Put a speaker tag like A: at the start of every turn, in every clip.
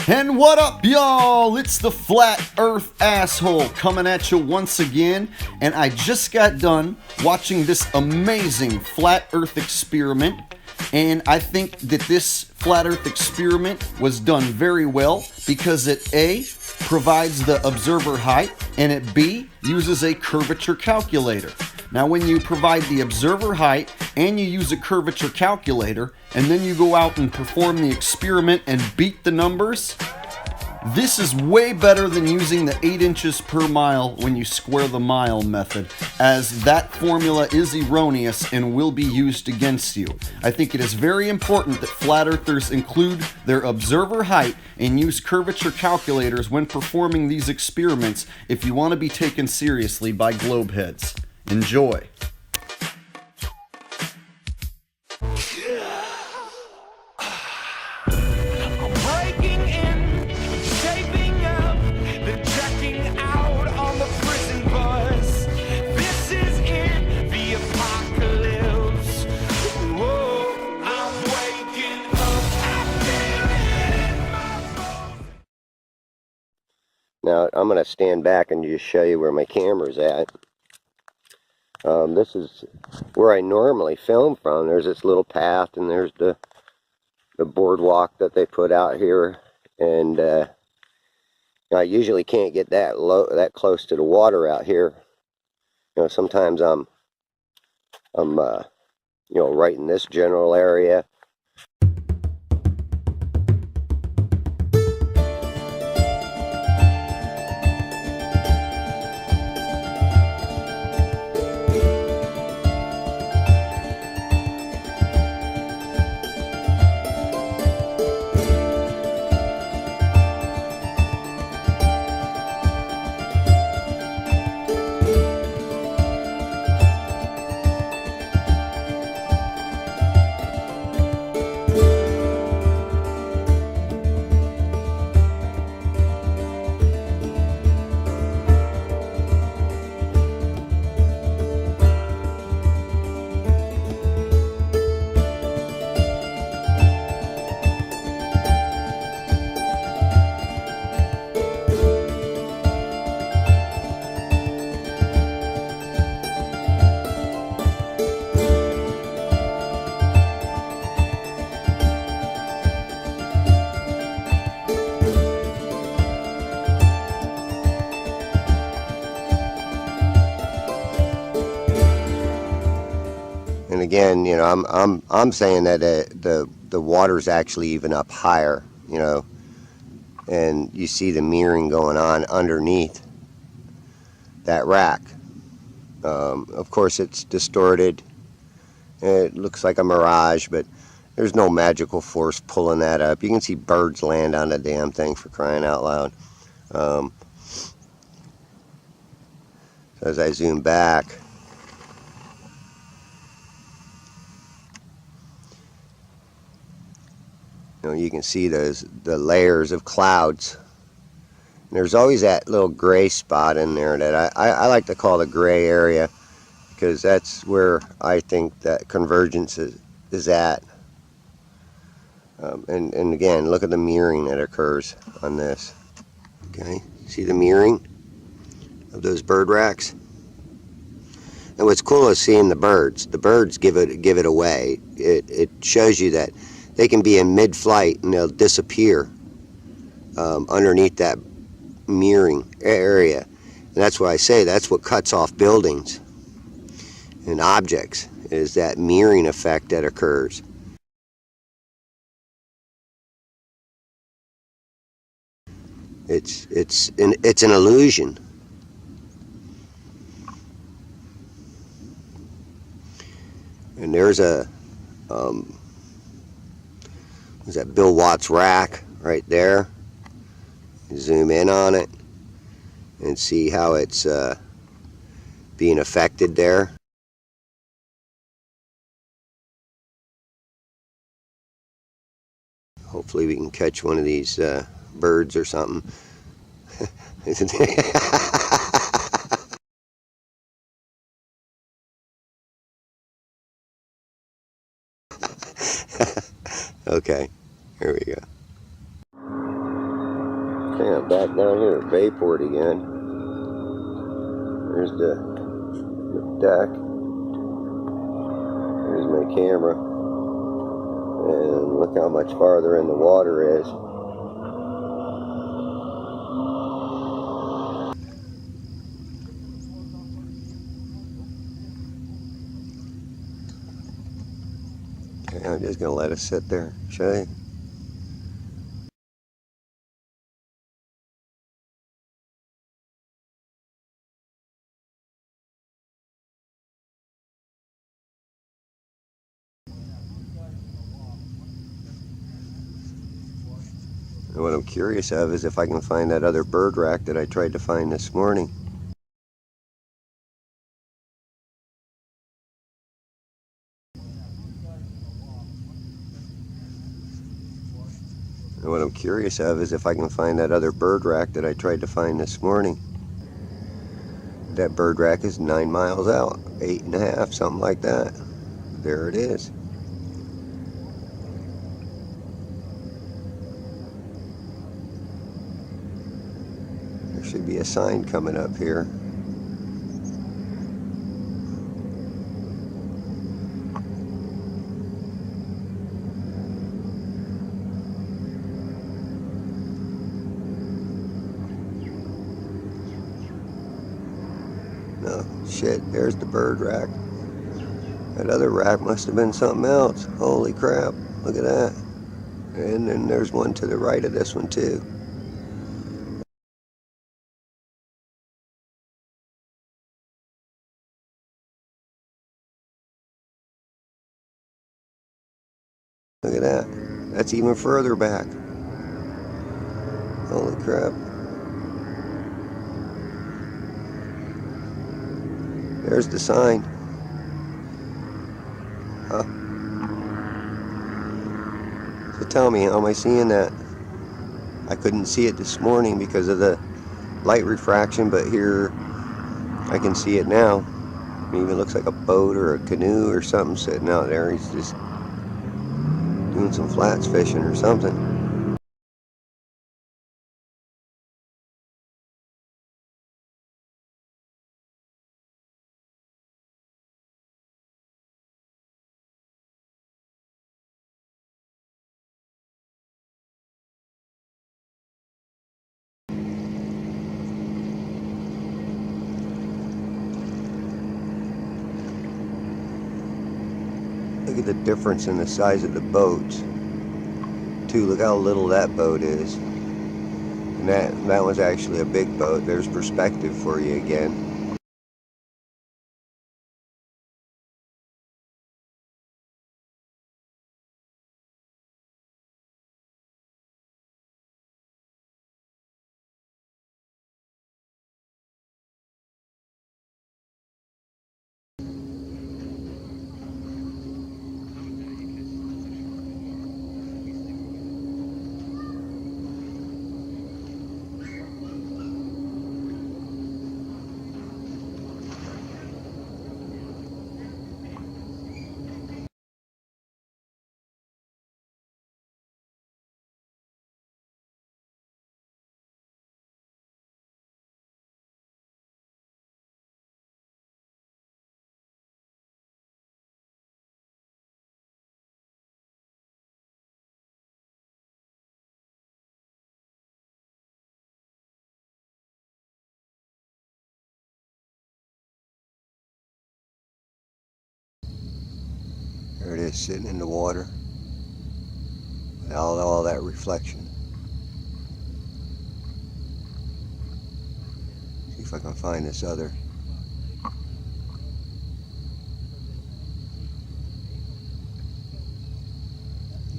A: And what up, y'all? It's the Flat Earth Asshole coming at you once again, and I just got done watching this amazing Flat Earth experiment, and I think that this Flat Earth experiment was done very well because it A, provides the observer height, and it B, uses a curvature calculator. Now, when you provide the observer height and you use a curvature calculator, and then you go out and perform the experiment and beat the numbers, this is way better than using the 8 inches per mile when you square the mile method, as that formula is erroneous and will be used against you. I think it is very important that flat earthers include their observer height and use curvature calculators when performing these experiments if you want to be taken seriously by globeheads. Enjoy.
B: Now I'm going to stand back and just show you where my camera's at. This is where I normally film from. There's this little path, and there's the boardwalk that they put out here. And I usually can't get that close to the water out here. You know, sometimes I'm right in this general area. And again, you know, I'm saying that the water's actually even up higher, you know, and you see the mirroring going on underneath that rack. Of course, it's distorted. It looks like a mirage, but there's no magical force pulling that up. You can see birds land on the damn thing, for crying out loud. As I zoom back, you can see the layers of clouds. And there's always that little gray spot in there that I like to call the gray area, because that's where I think that convergence is at. And again, look at the mirroring that occurs on this. Okay, see the mirroring of those bird racks? And what's cool is seeing the birds. The birds give it away. It shows you that they can be in mid-flight and they'll disappear underneath that mirroring area. And that's why I say that's what cuts off buildings and objects, is that mirroring effect that occurs. It's an illusion. And there's that Bill Watts rack right there. Zoom in on it and see how it's being affected there. Hopefully we can catch one of these birds or something. Okay, here we go. Okay, I'm back down here at Bayport again. There's the deck. There's my camera. And look how much farther in the water is. Okay, I'm just going to let it sit there. Show you. And what I'm curious of is if I can find that other bird rack that I tried to find this morning. And what I'm curious of is if I can find that other bird rack that I tried to find this morning. That bird rack is 9 miles out, 8.5, something like that. There it is. There should be a sign coming up here. No, shit, there's the bird rack. That other rack must have been something else. Holy crap, look at that. And then there's one to the right of this one too. Look at that. That's even further back. Holy crap. There's the sign. Huh. So tell me, how am I seeing that? I couldn't see it this morning because of the light refraction, but here I can see it now. It even looks like a boat or a canoe or something sitting out there. He's just doing some flats fishing or something. Look at the difference in the size of the boats. Too, look how little that boat is. And that was actually a big boat. There's perspective for you again. There it is, sitting in the water. All that reflection. See if I can find this other.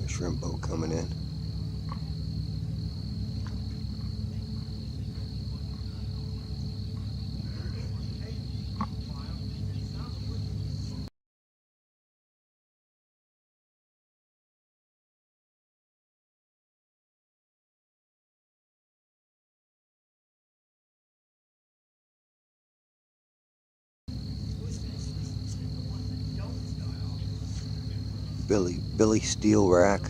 B: The shrimp boat coming in. Billy Steele rack.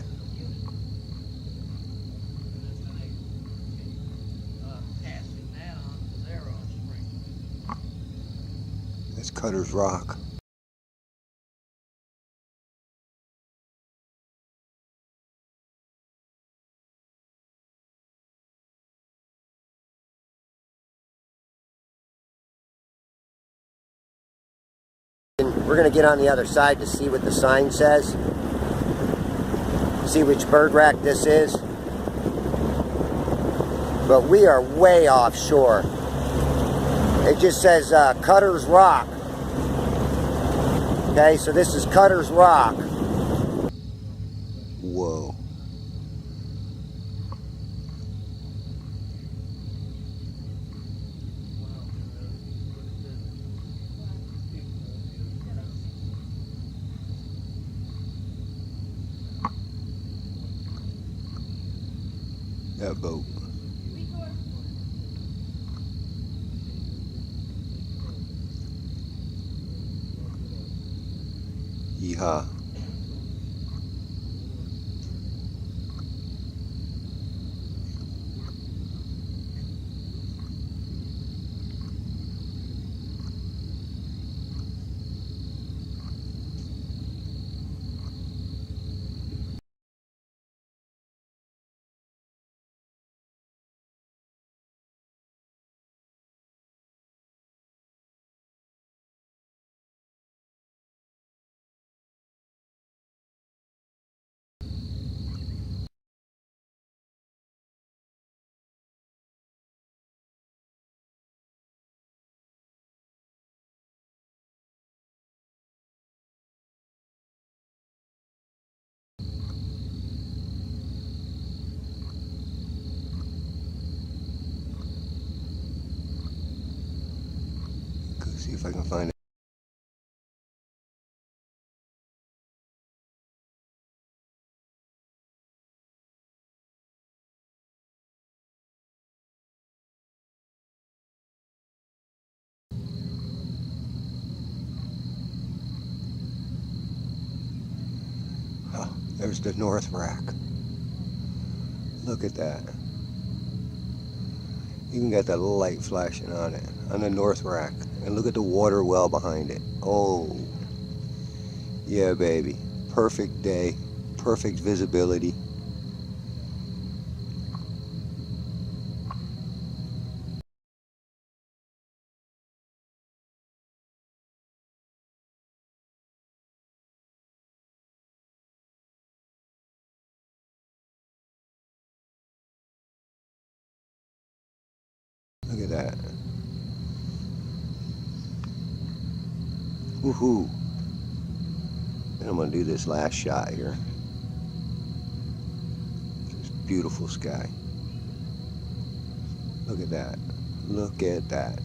B: Cutter's Rock. We're going to get on the other side to see what the sign says. See which bird rack this is. But we are way offshore. It just says Cutter's Rock. Okay, so this is Cutter's Rock. Whoa. That boat. Yeehaw. Go see if I can find it. Oh, there's the north rack. Look at that. Even got that little light flashing on it, on the north rack. And look at the water well behind it. Oh, yeah, baby. Perfect day, perfect visibility. Look at that. Woohoo. And I'm gonna do this last shot here. This beautiful sky. Look at that. Look at that.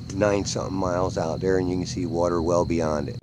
B: 9-something miles out there, and you can see water well beyond it.